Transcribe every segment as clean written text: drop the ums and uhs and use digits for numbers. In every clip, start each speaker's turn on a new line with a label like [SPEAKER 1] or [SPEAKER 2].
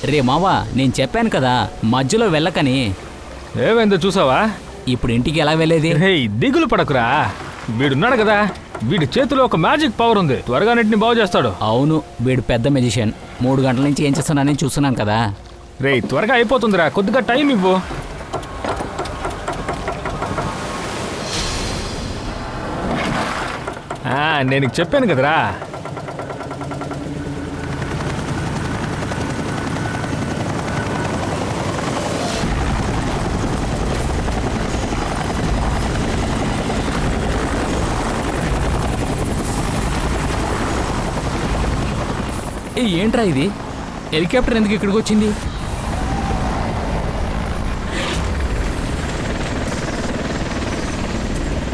[SPEAKER 1] రే మావా, నేను చెప్పాను కదా మధ్యలో వెళ్ళకని.
[SPEAKER 2] ఏమైందో చూసావా?
[SPEAKER 1] ఇప్పుడు ఇంటికి ఎలా వెళ్ళేది?
[SPEAKER 2] దిగులు పడకురా, వీడున్నాడు కదా, వీడి చేతిలో ఒక మ్యాజిక్ పవర్ ఉంది, త్వరగా నెట్ని బాగు చేస్తాడు.
[SPEAKER 1] అవును, వీడు పెద్ద మెజిషియన్. 3 గంటల నుంచి ఏం చేస్తున్నానని చూస్తున్నాను కదా.
[SPEAKER 2] రే త్వరగా అయిపోతుందిరా, కొద్దిగా టైం ఇవ్వు. నేను చెప్పాను కదరా.
[SPEAKER 1] ఏంట్రా ఇది? హెలికాప్టర్ ఎందుకు ఇక్కడికి వచ్చింది?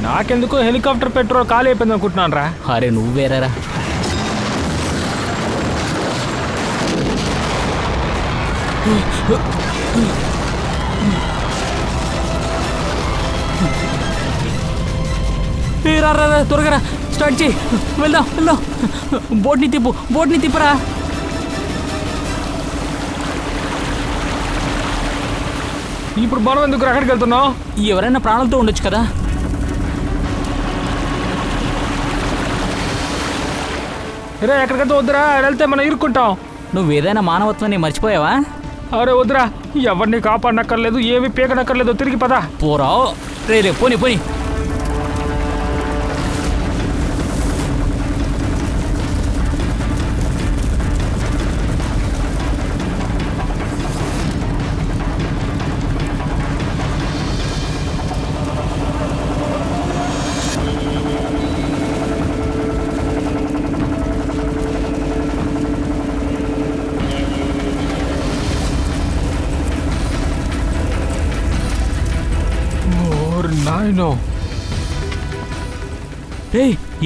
[SPEAKER 2] నాకెందుకు హెలికాప్టర్ పెట్రోల్ ఖాళీ అయిపోయింది అనుకుంటున్నాను రా.
[SPEAKER 1] అరే నువ్వేరా. రా త్వరగా స్టార్ట్ చేయి, వెళ్దాం. బోట్ని తిప్పురా.
[SPEAKER 2] ఇప్పుడు మనం ఎందుకు అక్కడికి వెళ్తున్నావు?
[SPEAKER 1] ఎవరైనా ప్రాణాలతో ఉండొచ్చు కదా.
[SPEAKER 2] రే ఎక్కడికైతే వద్దురా, వెళ్తే మనం ఇరుక్కుంటాం.
[SPEAKER 1] నువ్వేదైనా మానవత్వాన్ని మర్చిపోయావా?
[SPEAKER 2] అరే వద్దురా, ఎవరిని కాపాడనక్కర్లేదు, ఏమి పీకనక్కర్లేదు, తిరిగి పదా.
[SPEAKER 1] పోరా రే పోనీ.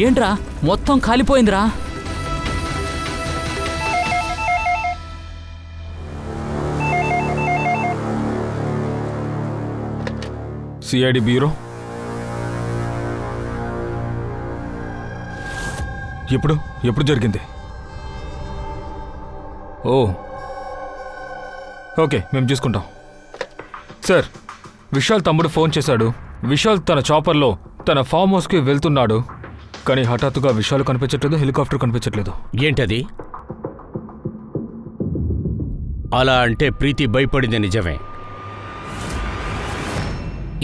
[SPEAKER 1] ఏంట్రా మొత్తం కాలిపోయిందిరా.
[SPEAKER 2] సిఐడి బ్యూరో, ఎప్పుడు జరిగింది? ఓకే, మేము చూసుకుంటాం. సార్, విశాల్ తమ్ముడు ఫోన్ చేశాడు. విశాల్ తన చాపర్లో తన ఫామ్ హౌస్కి వెళ్తున్నాడు, కానీ హఠాత్తుగా విశాల్ కనిపించట్లేదు, హెలికాప్టర్ కనిపించట్లేదు.
[SPEAKER 3] ఏంటది? అలా అంటే ప్రీతి భయపడింది నిజమే.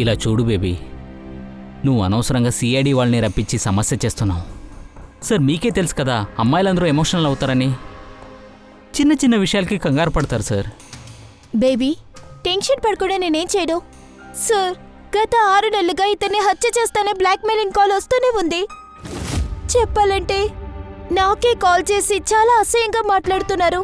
[SPEAKER 1] ఇలా చూడు బేబీ, నువ్వు అనవసరంగా సిఐడి వాళ్ళని రప్పించి సమస్య చేస్తున్నావు. సార్ మీకే తెలుసు కదా, అమ్మాయిలందరూ ఎమోషనల్ అవుతారని. చిన్న విషయాలకి కంగారు పడతారు సార్.
[SPEAKER 4] బేబీ టెన్షన్ పడకుండా నేనేం చేయను సార్. గత 6 నెలలుగా ఇతన్ని హత్య చేస్తానే బ్లాక్మెయిలింగ్ కాల్ వస్తూనే ఉంది. చెప్పాలంటే నాకే కాల్ చేసి చాలా అసహ్యంగా మాట్లాడుతున్నారు.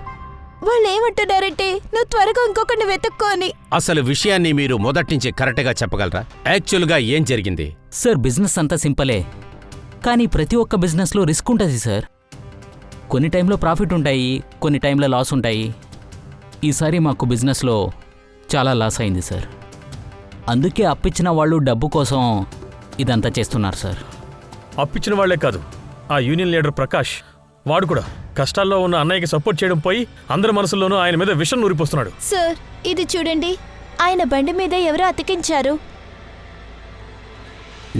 [SPEAKER 4] వాళ్ళు ఏమంటున్నారంటే నువ్వు త్వరగా ఇంకొకరిని వెతుక్కోని.
[SPEAKER 3] అసలు విషయాన్ని మీరు మొదట్నుంచి కరెక్ట్గా చెప్పగలరా? యాక్చువల్గా ఏం జరిగింది?
[SPEAKER 1] సార్ బిజినెస్ అంతా సింపులే, కానీ ప్రతి ఒక్క బిజినెస్లో రిస్క్ ఉంటుంది సార్. కొన్ని టైంలో ప్రాఫిట్ ఉంటాయి, కొన్ని టైంలో లాస్ ఉంటాయి. ఈసారి మాకు బిజినెస్లో చాలా లాస్ అయింది సార్. అందుకే అప్పిచ్చిన వాళ్ళు డబ్బు కోసం ఇదంతా చేస్తున్నారు సార్.
[SPEAKER 5] అప్పిచ్చిన వాళ్లే కాదు, ఆ యూనియన్ లీడర్ ప్రకాష్, వాడు కూడా కష్టాల్లో ఉన్న అన్నయ్యకి సపోర్ట్ చేయడం పోయి అందరి మనసుల్లోనూ ఆయన మీద విషం నూరిపోస్తున్నాడు.
[SPEAKER 4] సార్ ఇది చూడండి, ఆయన బండి మీద ఎవరో అతికించారు.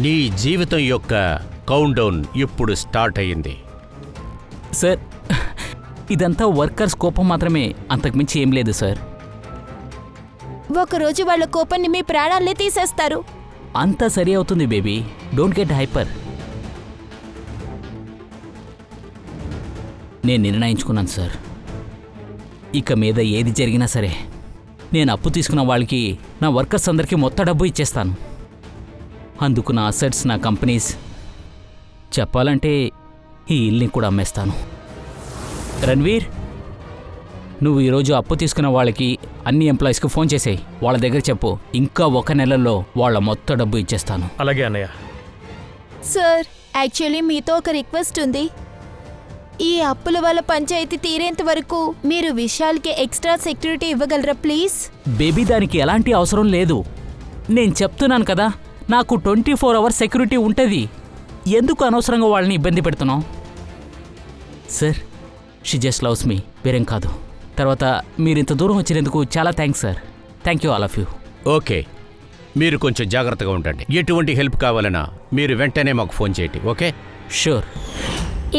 [SPEAKER 3] నీ జీవితం యొక్క కౌంట్ డౌన్ ఇప్పుడు స్టార్ట్ అయ్యింది.
[SPEAKER 1] సార్ ఇదంతా వర్కర్స్ కోపం మాత్రమే, అంతకుమించి ఏం లేదు సార్.
[SPEAKER 4] ఒకరోజు వాళ్ళ కోపాన్ని మీ ప్రాణాలనే తీసేస్తారు.
[SPEAKER 1] అంతా సరి అవుతుంది బేబీ, డోంట్ గెట్ హైపర్. నేను నిర్ణయించుకున్నాను సార్, ఇక మీద ఏది జరిగినా సరే నేను అప్పు తీసుకున్న వాళ్ళకి, నా వర్కర్స్ అందరికీ మొత్తం డబ్బు ఇచ్చేస్తాను. అందుకు నా అసెట్స్, నా కంపెనీస్, చెప్పాలంటే ఈ ఇల్లుని కూడా అమ్మేస్తాను. రణ్వీర్, నువ్వు ఈరోజు అప్పు తీసుకున్న వాళ్ళకి, అన్ని ఎంప్లాయీస్కి ఫోన్ చేసేయి. వాళ్ళ దగ్గర చెప్పు, ఇంకా 1 నెలలో వాళ్ళ మొత్తం డబ్బు ఇచ్చేస్తాను.
[SPEAKER 5] అలాగే అన్నయ్య.
[SPEAKER 4] సార్ యాక్చువల్లీ మీతో ఒక రిక్వెస్ట్ ఉంది. ఈ అప్పుల వల్ల పంచాయతీ తీరేంత వరకు మీరు విశాల్కి ఎక్స్ట్రా సెక్యూరిటీ ఇవ్వగలరా ప్లీజ్?
[SPEAKER 1] బేబీ దానికి ఎలాంటి అవసరం లేదు. నేను చెప్తున్నాను కదా, నాకు 24 అవర్స్ సెక్యూరిటీ ఉంటుంది. ఎందుకు అనవసరంగా వాళ్ళని ఇబ్బంది పెడుతున్నావు? Sir she just loves me, వేరేం కాదు. తర్వాత మీరు ఇంత దూరం వచ్చినందుకు చాలా thanks sir. Thank you all of you.
[SPEAKER 3] Okay, మీరు కొంచెం జాగ్రత్తగా ఉండండి. ఎటువంటి హెల్ప్ కావాలన్నా మీరు వెంటనే మాకు ఫోన్ చేయండి. ఓకే?
[SPEAKER 1] షూర్.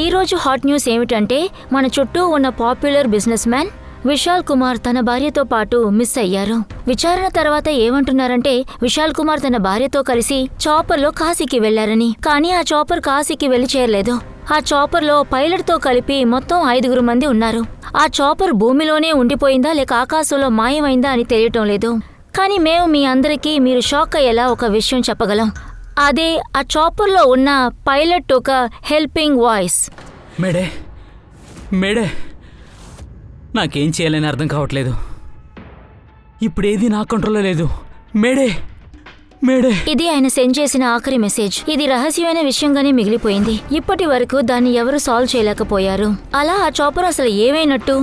[SPEAKER 6] ఈ రోజు హాట్ న్యూస్ ఏమిటంటే మన చుట్టూ ఉన్న popular business man Vishal Kumar తన భార్యతో పాటు మిస్ అయ్యారు. విచారణ తర్వాత ఏమంటున్నారంటే విశాల్ కుమార్ తన భార్యతో కలిసి చాపర్లో కాశీకి వెళ్లారని. కానీ ఆ చాపర్ కాశీకి వెళ్లి చేరలేదు. ఆ చాపర్లో పైలట్తో కలిపి మొత్తం 5 మంది ఉన్నారు. ఆ చాపర్ భూమిలోనే ఉండిపోయిందా లేక ఆకాశంలో మాయమైందా అని తెలియటం లేదు. కానీ మేము మీ అందరికీ మీరు షాక్ అయ్యేలా ఒక విషయం చెప్పగలం. అదే ఆ చాపర్లో ఉన్న పైలట్ ఒక హెల్పింగ్ వాయిస్.
[SPEAKER 1] మేడే మేడే, నాకేం చేయాలని అర్థం కావట్లేదు. ఇప్పుడేది నా కంట్రోల్లో లేదు. Mayday mayday.
[SPEAKER 6] ఇది ఆయన సెండ్ చేసిన ఆఖరి మెసేజ్. ఇది రహస్యమైన విషయంగానే మిగిలిపోయింది. ఇప్పటి వరకు దాన్ని ఎవరు సాల్వ్ చేయలేకపోయారు. అలా ఆ చాపర్ అసలు ఏమైనట్టు?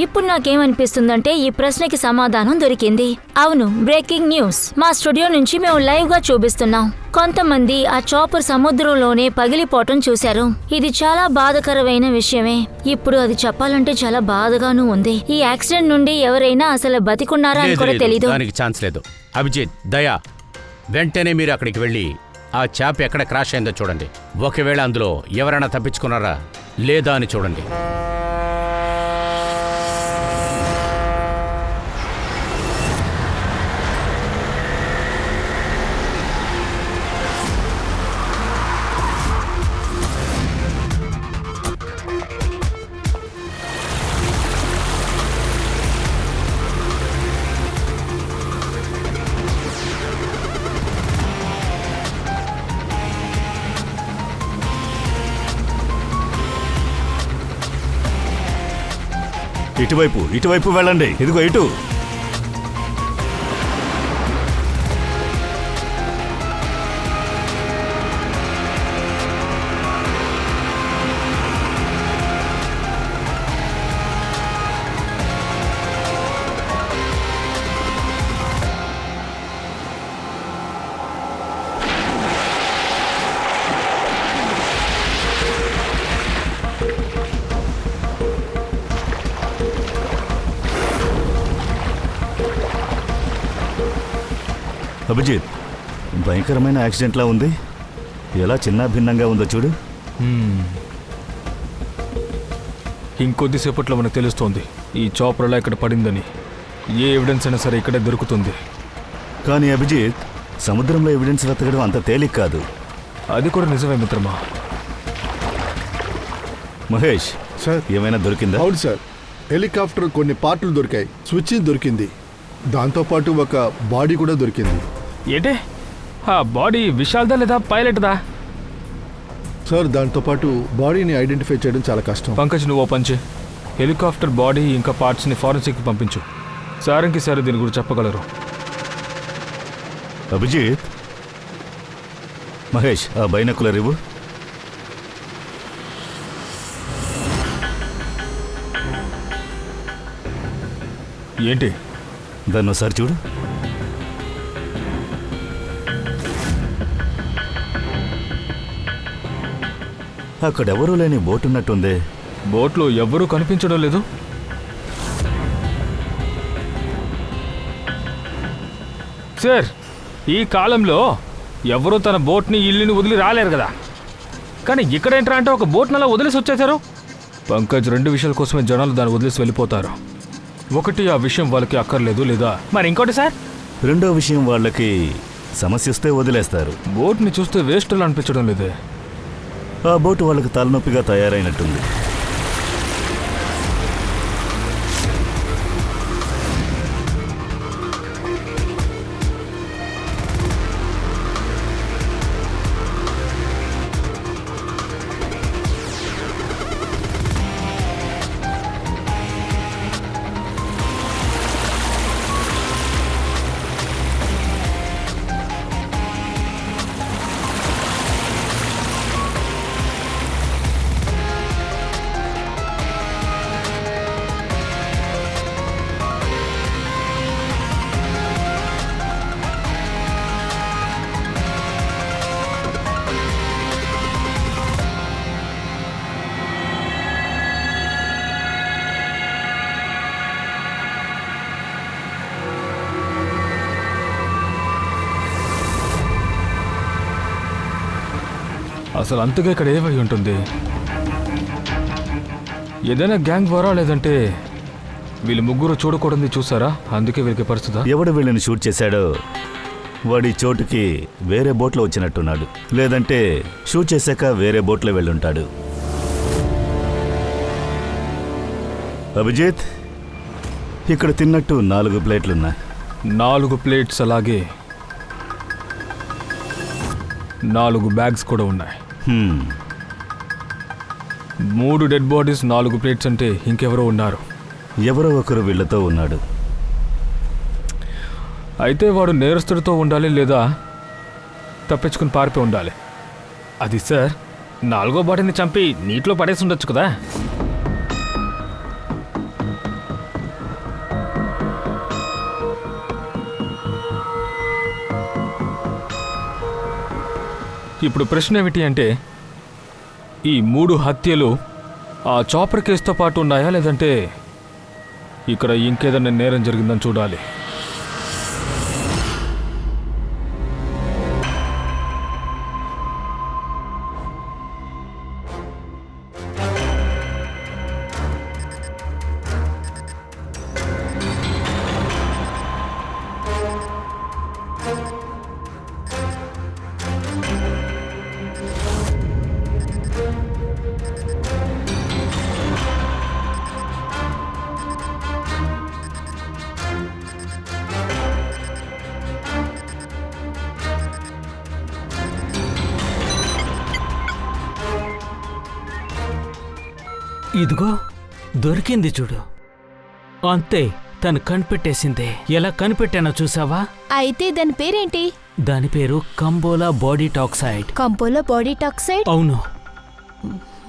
[SPEAKER 6] ఇప్పుడు నాకేమనిపిస్తుందంటే ఈ ప్రశ్నకి సమాధానం దొరికింది. అవును, బ్రేకింగ్ న్యూస్. మా స్టూడియో నుంచి మేము లైవ్ గా చూపిస్తున్నాం. కొంతమంది ఆ చాపర్ సముద్రంలోనే పగిలిపోవటం చూశారు. ఇది చాలా బాధకరమైన విషయమే. ఇప్పుడు అది చెప్పాలంటే చాలా బాధగానూ ఉంది. ఈ యాక్సిడెంట్ నుండి ఎవరైనా అసలు బతికున్నారా అని కూడా తెలీదు.
[SPEAKER 3] దానికి ఛాన్స్ లేదు. అభిజిత్, దయా, వెంటనే మీరు అక్కడికి వెళ్ళి ఆ చాప్ ఎక్కడ క్రాష్ అయిందో చూడండి. ఒకవేళ అందులో ఎవరైనా తప్పించుకున్నారా లేదా అని చూడండి.
[SPEAKER 7] ఇటువైపు వెళ్ళండి. ఇదిగో ఇటు. అభిజిత్, భయంకరమైన యాక్సిడెంట్లా ఉంది. ఎలా చిన్న భిన్నంగా ఉందో చూడు.
[SPEAKER 2] ఇంకొద్దిసేపట్లో మనకు తెలుస్తోంది ఈ చాపర్లా ఇక్కడ పడిందని. ఏ ఎవిడెన్స్ అయినా సరే ఇక్కడే దొరుకుతుంది.
[SPEAKER 7] కానీ అభిజిత్, సముద్రంలో ఎవిడెన్స్ వెతకడం అంత తేలిక కాదు.
[SPEAKER 2] అది కూడా నిజమే మిత్రమా.
[SPEAKER 7] మహేష్
[SPEAKER 8] సార్,
[SPEAKER 7] ఏమైనా దొరికిందా?
[SPEAKER 8] అవును సార్, హెలికాప్టర్ కొన్ని పార్టులు దొరికాయి. స్విచ్ దొరికింది. దాంతోపాటు ఒక బాడీ కూడా దొరికింది.
[SPEAKER 2] ఏంటే ఆ బాడీ విశాల్దా లేదా పైలట్దా?
[SPEAKER 8] సార్, దాంతోపాటు బాడీని ఐడెంటిఫై చేయడం చాలా కష్టం.
[SPEAKER 2] పంకజ్, నువ్వు పంచి హెలికాప్టర్ బాడీ ఇంకా పార్ట్స్ని ఫారెన్సిక్కి పంపించు. సారంకి సార్ దీని గురించి చెప్పగలరు.
[SPEAKER 7] అభిజిత్, మహేష్ ఆ బైనాకులర్ ఇవ్వు.
[SPEAKER 2] ఏంటి?
[SPEAKER 7] దాన్ని ఒకసారి చూడు. అక్కడెవరూ లేని బోట్ ఉన్నట్టుంది.
[SPEAKER 2] బోట్లో ఎవ్వరూ కనిపించడం లేదు. సార్, ఈ కాలంలో ఎవరూ తన బోట్ని ఇల్లుని వదిలి రాలేరు కదా. కానీ ఇక్కడేంట్రా అంటే ఒక బోట్ని అలా వదిలేసి వచ్చేశారు. పంకజ్, 2 విషయాల కోసమే జనాలు దాన్ని వదిలేసి వెళ్ళిపోతారు. ఒకటి, ఆ విషయం వాళ్ళకి అక్కర్లేదు, లేదా మరి ఇంకోటి సార్,
[SPEAKER 7] రెండో విషయం, వాళ్ళకి సమస్య వస్తే వదిలేస్తారు.
[SPEAKER 2] బోట్ని చూస్తే వేస్ట్లో అనిపించడం లేదే.
[SPEAKER 7] ఆ బోటు వాళ్ళకి తలనొప్పిగా తయారైనట్టుంది.
[SPEAKER 2] అసలు అంతగా ఇక్కడ ఏమై ఉంటుంది? ఏదైనా గ్యాంగ్ వారా లేదంటే వీళ్ళు ముగ్గురు చూడకూడదు చూసారా, అందుకే వీరికి పరిస్థితి.
[SPEAKER 7] ఎవడు వీళ్ళని షూట్ చేశాడో వాడి చోటుకి వేరే బోట్లో వచ్చినట్టున్నాడు, లేదంటే షూట్ చేశాక వేరే బోట్లో వెళ్ళుంటాడు. అభిజిత్, ఇక్కడ తిన్నట్టు 4 ప్లేట్లున్నాయి.
[SPEAKER 2] 4 ప్లేట్స్, అలాగే 4 బ్యాగ్స్ కూడా ఉన్నాయి. 3 డెడ్ బాడీస్, 4 ప్లేట్స్ అంటే ఇంకెవరో ఉన్నారు.
[SPEAKER 7] ఎవరో ఒకరు వీళ్ళతో ఉన్నాడు.
[SPEAKER 2] అయితే వాడు నేరస్తుడితో ఉండాలి, లేదా తప్పించుకుని పారిపోయి ఉండాలి. అది సార్, 4వ బాడీని చంపి నీటిలో పడేసి ఉండొచ్చు కదా. ఇప్పుడు ప్రశ్న ఏమిటి అంటే, ఈ 3 హత్యలు ఆ చాపర్ కేసుతో పాటు ఉన్నాయా, లేదంటే ఇక్కడ ఇంకేదైనా నేరం జరిగిందని చూడాలి.
[SPEAKER 1] ఇదిగో దొరికింది చూడు. అంతే, తను కనిపెట్టేసిందే. ఎలా కనిపెట్టానో చూసావా?
[SPEAKER 4] అయితే దాని పేరేంటి?
[SPEAKER 1] దాని పేరు కంబోలా బాడీ టాక్సైడ్.
[SPEAKER 4] కంపోలో బాడీ టాక్సైడ్?
[SPEAKER 1] అవును,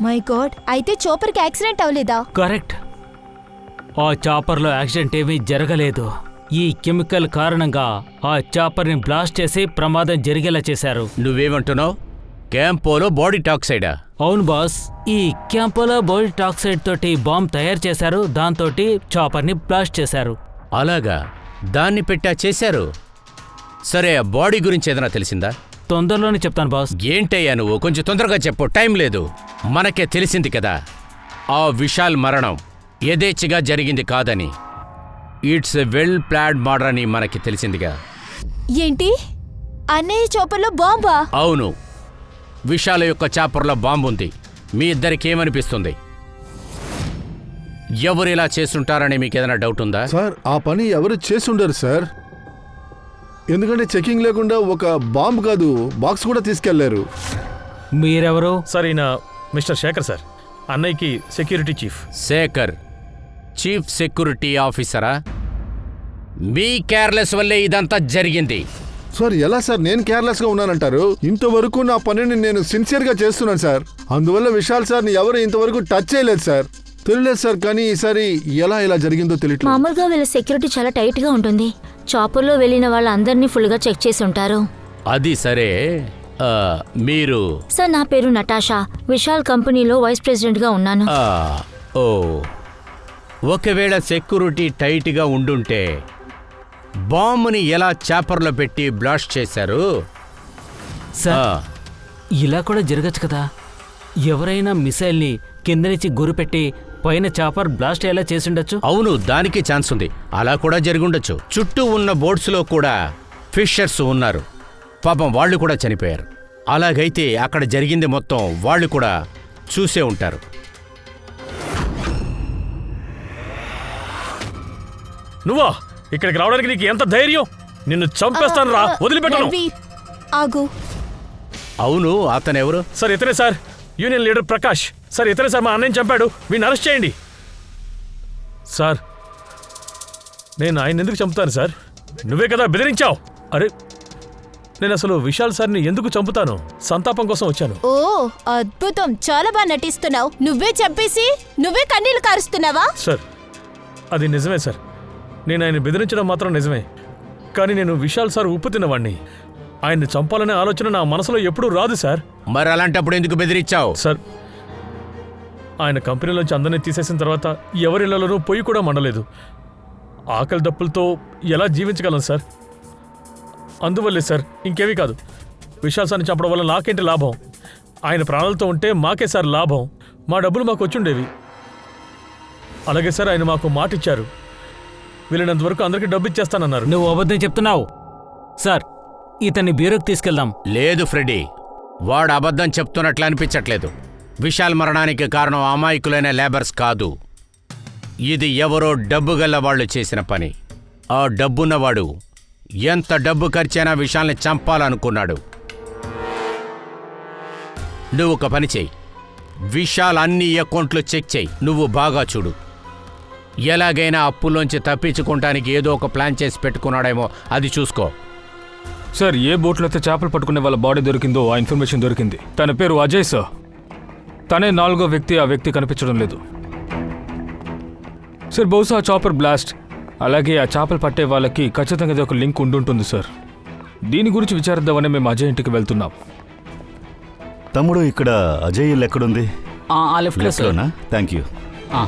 [SPEAKER 4] మై గాడ్, అయితే చోపర్కి యాక్సిడెంట్ అవ్వలేదా?
[SPEAKER 1] కరెక్ట్. ఆ చాపర్లో యాక్సిడెంట్ ఏమీ జరగలేదు. ఈ కెమికల్ కారణంగా ఆ చాపర్ని బ్లాస్ట్ చేసి ప్రమాదం జరిగేలా చేశారు.
[SPEAKER 3] నువ్వేమంటున్నావు? క్యాంపోలో బాడీ టాక్సైడా?
[SPEAKER 1] అవును బాస్, ఈ క్యాంపోలా బాడీ టాక్సైడ్ తోటి బాంబ్ తయారు చేశారు. దాంతో చాపర్ని బ్లాస్ట్ చేశారు.
[SPEAKER 3] అలాగా, దాన్ని పెట్టా చేశారు. సరే, ఆ బాడీ గురించి ఏదైనా తెలిసిందా?
[SPEAKER 1] తొందరలోనే చెప్తాను బాస్.
[SPEAKER 3] ఏంటయ్యా నువ్వు, కొంచెం తొందరగా చెప్పు, టైం లేదు. మనకే తెలిసింది కదా ఆ విశాల్ మరణం యథేచ్ఛగా జరిగింది కాదని. It's a well planned murder అని మనకి తెలిసిందిగా.
[SPEAKER 4] ఏంటి, అన్నయ్య చోపర్లో బాంబా?
[SPEAKER 3] అవును, విశాల యొక్క చాపర్లో బాంబు ఉంది. మీ ఇద్దరికి ఏమనిపిస్తుంది? ఎవరు ఇలా చేస్తుంటారని మీకు ఏదైనా డౌట్ ఉందా?
[SPEAKER 8] సార్, ఆ పని ఎవరు చేసుండరు సార్. ఎందుకంటే చెకింగ్ లేకుండా ఒక బాంబు కాదు, బాక్స్ కూడా తీసుకెళ్లారు.
[SPEAKER 1] మీరెవరు?
[SPEAKER 5] సార్, ఈయన మిస్టర్ శేఖర్ సార్, అన్నయ్యకి security chief.
[SPEAKER 3] Shekhar, chief security ఆఫీసరా? మీ కేర్లెస్ వల్లే ఇదంతా జరిగింది.
[SPEAKER 8] సార్, ఎలా సార్ నేను కేర్లెస్గా ఉన్నానంటారు? ఇంతవరకు నా పనిని నేను సిన్సియర్గా చేస్తున్నాను సార్. అందువల్ల విశాల్ సార్ని ఎవరు ఇంతవరకు టచ్ చేయలేదు సార్. తెలియలేదు సార్, కానీ ఈసారి ఎలా ఇలా జరిగిందో తెలియట్లేదు.
[SPEAKER 6] మామూలుగా వీళ్ళ సెక్యూరిటీ చాలా టైట్ గా ఉంటుంది. చాపర్లో వెళ్ళిన వాళ్ళందరినీ ఫుల్ గా చెక్ చేసి ఉంటారు.
[SPEAKER 3] అది సరే, మీరు?
[SPEAKER 6] సార్, నా పేరు నటాషా. విశాల్ కంపెనీలో వైస్ ప్రెసిడెంట్ గా ఉన్నాను.
[SPEAKER 3] ఓ, ఒకవేళ సెక్యూరిటీ టైట్గా ఉండుంటే బాంబుని ఎలా చాపర్లో పెట్టి బ్లాస్ట్ చేశారు?
[SPEAKER 1] సార్, ఇలా కూడా జరగచ్చు కదా. ఎవరైనా మిసైల్ని కింద నుంచి గురిపెట్టి పైన చాపర్ బ్లాస్ట్ అయ్యేలా చేసిండొచ్చు.
[SPEAKER 3] అవును, దానికి ఛాన్స్ ఉంది. అలా కూడా జరిగుండొచ్చు. చుట్టూ ఉన్న బోట్స్లో కూడా ఫిషర్స్ ఉన్నారు. పాపం వాళ్ళు కూడా చనిపోయారు. అలాగైతే అక్కడ జరిగింది మొత్తం వాళ్ళు కూడా చూసే ఉంటారు.
[SPEAKER 5] నువ్వా ఇక్కడికి రావడానికి నీకు ఎంత ధైర్యం? నిన్ను చంపేస్తాను రా, వదిలిపెట్టను.
[SPEAKER 4] ఆగు.
[SPEAKER 3] అవును, అతనెవరు?
[SPEAKER 5] సార్, ఇతనే sir, union leader Prakash. Sir, ఇతనే సార్, మా అన్నయ్యని చంపాడు. వీడిని అరెస్ట్ చేయండి. సార్, నేను ఆయన ఎందుకు చంపుతాను సార్? నువ్వే కదా బెదిరించావు. అరే, నేను అసలు విశాల్ సార్ని ఎందుకు చంపుతాను? సంతాపం కోసం వచ్చాను.
[SPEAKER 4] ఓ అద్భుతం, చాలా బాగా నటిస్తున్నావు. నువ్వే చంపేసి నువ్వే కన్నీళ్లు కారుస్తున్నావా?
[SPEAKER 5] సార్, అది నిజమే సార్. నేను ఆయన బెదిరించడం మాత్రం నిజమే. కానీ నేను విశాల్ సార్ ఉప్పు తిన్నవాణ్ణి. ఆయన్ని చంపాలనే ఆలోచన నా మనసులో ఎప్పుడూ రాదు సార్.
[SPEAKER 3] మరి అలాంటప్పుడు ఎందుకు బెదిరించావు?
[SPEAKER 5] సార్, ఆయన కంపెనీలోంచి అందరినీ తీసేసిన తర్వాత ఎవరిళ్లలోనూ పొయ్యి కూడా మండలేదు. ఆకలి దప్పులతో ఎలా జీవించగలను సార్? అందువల్లే సార్, ఇంకేమీ కాదు. విశాల్ సార్ని చంపడం వల్ల నాకేంటి లాభం? ఆయన ప్రాణాలతో ఉంటే మాకే సార్ లాభం, మా డబ్బులు మాకు వచ్చుండేవి. అలాగే సార్ ఆయన మాకు మాట ఇచ్చారు, వీళ్ళనంత వరకు అందరికీ డబ్బు ఇచ్చేస్తానన్నారు.
[SPEAKER 1] నువ్వు అబద్ధం చెప్తున్నావు. సార్, ఇతన్ని బ్యూరోకి తీసుకెళ్దాం.
[SPEAKER 3] లేదు ఫ్రెడీ, వాడు అబద్ధం చెప్తున్నట్లు అనిపించట్లేదు. విశాల్ మరణానికి కారణం అమాయకులైన లేబర్స్ కాదు. ఇది ఎవరో డబ్బు గల్ల వాళ్ళు చేసిన పని. ఆ డబ్బున్నవాడు ఎంత డబ్బు ఖర్చైనా విశాల్ని చంపాలనుకున్నాడు. నువ్వు ఒక పని చెయ్యి, విశాల్ అన్ని అకౌంట్లు చెక్ చెయ్యి. నువ్వు బాగా చూడు, ఎలాగైనా అప్పులోంచి తప్పించుకోవటానికి ఏదో ఒక ప్లాన్ చేసి పెట్టుకున్నాడేమో అది చూసుకో.
[SPEAKER 2] సార్, ఏ బోట్లో అయితే చేపలు పట్టుకునే వాళ్ళ బాడీ దొరికిందో ఆ ఇన్ఫర్మేషన్ దొరికింది. తన పేరు అజయ్ సార్. తనే 4వ వ్యక్తి. ఆ వ్యక్తి కనిపించడం లేదు సార్. బహుశా చాపర్ బ్లాస్ట్, అలాగే ఆ చేపలు పట్టే వాళ్ళకి ఖచ్చితంగా ఇది ఒక లింక్ ఉండుంటుంది సార్. దీని గురించి విచారిద్దామని మేము అజయ్ ఇంటికి వెళ్తున్నాం.
[SPEAKER 7] తమ్ముడు, ఇక్కడ అజయ్ ఇల్లు ఎక్కడుంది?
[SPEAKER 1] ఆ లెఫ్ట్లో సార్.
[SPEAKER 7] లెఫ్ట్లోనా? Thank you.
[SPEAKER 1] ఆ.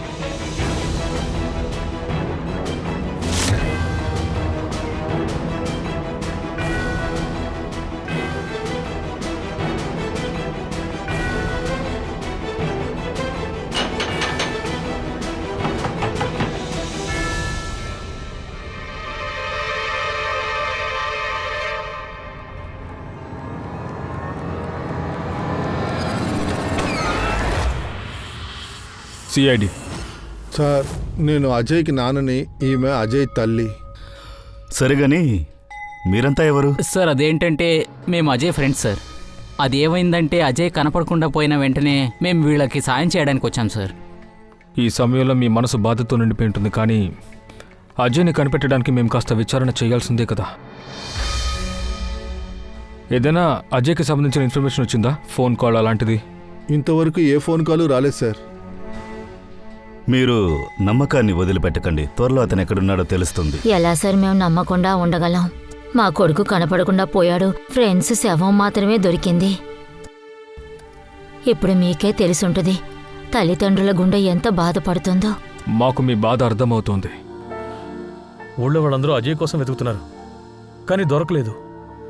[SPEAKER 2] సిఐడి
[SPEAKER 8] సార్, నేను అజయ్కి నాన్నని, ఈమె అజయ్ తల్లి.
[SPEAKER 7] సరిగాని మీరంతా ఎవరు?
[SPEAKER 1] సార్, అదేంటంటే మేము అజయ్ ఫ్రెండ్స్ సార్. అదేమైందంటే అజయ్ కనపడకుండా పోయిన వెంటనే మేము వీళ్ళకి సాయం చేయడానికి వచ్చాం సార్.
[SPEAKER 2] ఈ సమయంలో మీ మనసు బాధతో నిండిపోయి ఉంటుంది, కానీ అజయ్ని కనిపెట్టడానికి మేము కాస్త విచారణ చేయాల్సిందే కదా. ఏదైనా అజయ్కి సంబంధించిన ఇన్ఫర్మేషన్ వచ్చిందా? ఫోన్ కాల్ అలాంటిది?
[SPEAKER 8] ఇంతవరకు ఏ ఫోన్ కాల్ రాలేదు సార్.
[SPEAKER 7] మీరు నమ్మకాన్ని వదిలిపెట్టకండి, త్వరలో అతను ఎక్కడున్నాడో తెలుస్తుంది.
[SPEAKER 6] ఎలా సార్ మేము నమ్మకుండా ఉండగలం? మా కొడుకు కనపడకుండా పోయాడు, ఫ్రెండ్స్ శవం మాత్రమే దొరికింది. ఇప్పుడు మీకే తెలిసుంటుంది తల్లిదండ్రుల గుండె ఎంత బాధపడుతుందో.
[SPEAKER 2] మాకు మీ బాధ అర్థమవుతోంది.
[SPEAKER 5] ఊళ్ళో వాళ్ళందరూ అజయ్ కోసం వెతుకుతున్నారు, కానీ దొరకలేదు.